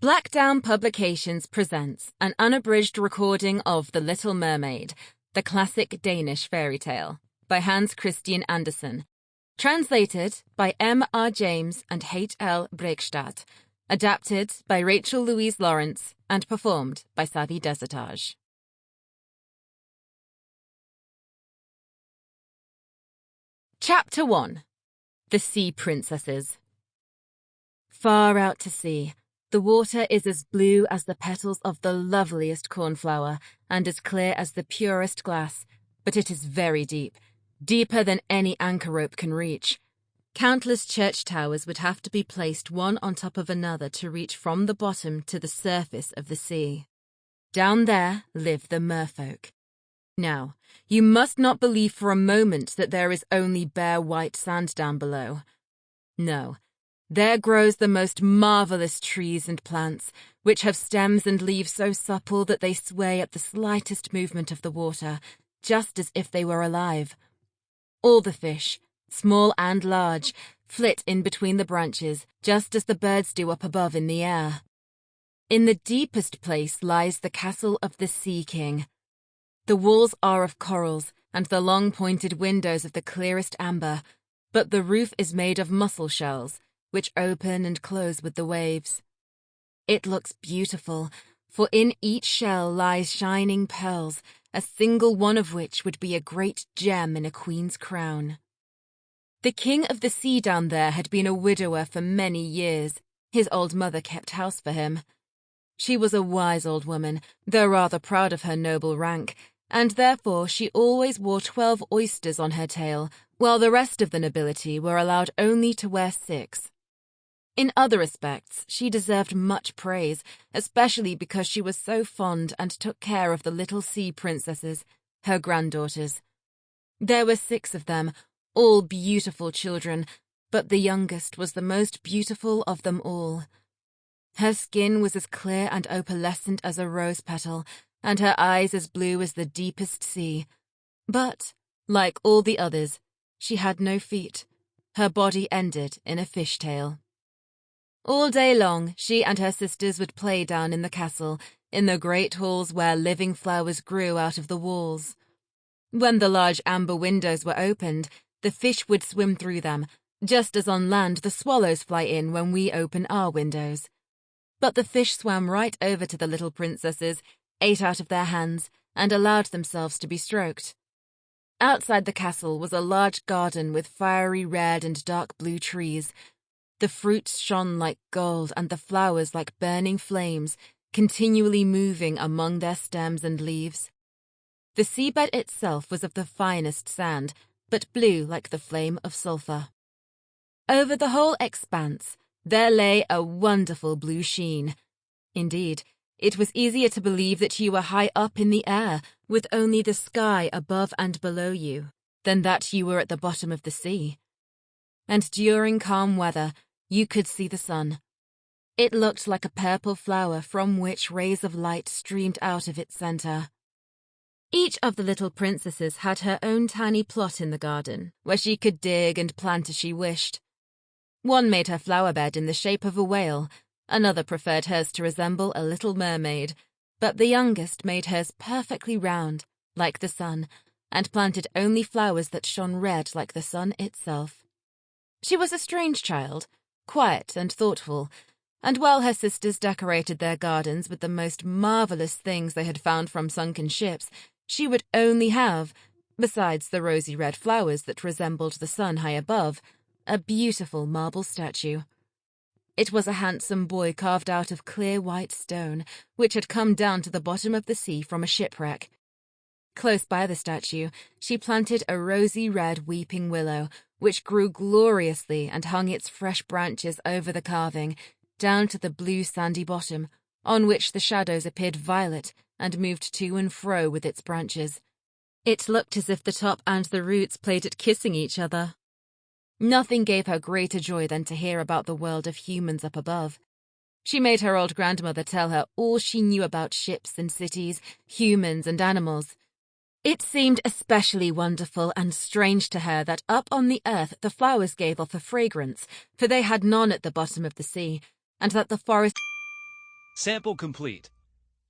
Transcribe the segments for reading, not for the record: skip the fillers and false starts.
Blackdown Publications presents an unabridged recording of The Little Mermaid, the classic Danish fairy tale, by Hans Christian Andersen, translated by M. R. James and H. L. Bregstad, adapted by Rachel Louise Lawrence, and performed by Savy Des-Etages. Chapter 1. The Sea Princesses. Far out to sea, the water is as blue as the petals of the loveliest cornflower and as clear as the purest glass, but it is very deep, deeper than any anchor rope can reach. Countless church towers would have to be placed one on top of another to reach from the bottom to the surface of the sea. Down there live the merfolk. Now, you must not believe for a moment that there is only bare white sand down below. No. There grows the most marvelous trees and plants, which have stems and leaves so supple that they sway at the slightest movement of the water, just as if they were alive. All the fish, small and large, flit in between the branches, just as the birds do up above in the air. In the deepest place lies the castle of the Sea King. The walls are of corals, and the long pointed windows of the clearest amber, but the roof is made of mussel shells, which open and close with the waves. It looks beautiful, for in each shell lies shining pearls, a single one of which would be a great gem in a queen's crown. The king of the sea down there had been a widower for many years. His old mother kept house for him. She was a wise old woman, though rather proud of her noble rank, and therefore she always wore 12 oysters on her tail, while the rest of the nobility were allowed only to wear 6. In other respects, she deserved much praise, especially because she was so fond and took care of the little sea princesses, her granddaughters. There were 6 of them, all beautiful children, but the youngest was the most beautiful of them all. Her skin was as clear and opalescent as a rose petal, and her eyes as blue as the deepest sea. But, like all the others, she had no feet. Her body ended in a fishtail. All day long, she and her sisters would play down in the castle, in the great halls where living flowers grew out of the walls. When the large amber windows were opened, the fish would swim through them, just as on land the swallows fly in when we open our windows. But the fish swam right over to the little princesses, ate out of their hands, and allowed themselves to be stroked. Outside the castle was a large garden with fiery red and dark blue trees. The fruits shone like gold and the flowers like burning flames, continually moving among their stems and leaves. The seabed itself was of the finest sand, but blue like the flame of sulphur. Over the whole expanse, there lay a wonderful blue sheen. Indeed, it was easier to believe that you were high up in the air, with only the sky above and below you, than that you were at the bottom of the sea. And during calm weather, you could see the sun. It looked like a purple flower from which rays of light streamed out of its center. Each of the little princesses had her own tiny plot in the garden, where she could dig and plant as she wished. One made her flower bed in the shape of a whale, another preferred hers to resemble a little mermaid, but the youngest made hers perfectly round, like the sun, and planted only flowers that shone red like the sun itself. She was a strange child, quiet and thoughtful, and while her sisters decorated their gardens with the most marvelous things they had found from sunken ships, she would only have, besides the rosy red flowers that resembled the sun high above, a beautiful marble statue. It was a handsome boy carved out of clear white stone, which had come down to the bottom of the sea from a shipwreck. Close by the statue, she planted a rosy red weeping willow, which grew gloriously and hung its fresh branches over the carving, down to the blue sandy bottom, on which the shadows appeared violet and moved to and fro with its branches. It looked as if the top and the roots played at kissing each other. Nothing gave her greater joy than to hear about the world of humans up above. She made her old grandmother tell her all she knew about ships and cities, humans and animals. It seemed especially wonderful and strange to her that up on the earth the flowers gave off a fragrance, for they had none at the bottom of the sea, and that the forest Sample complete.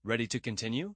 Ready to continue?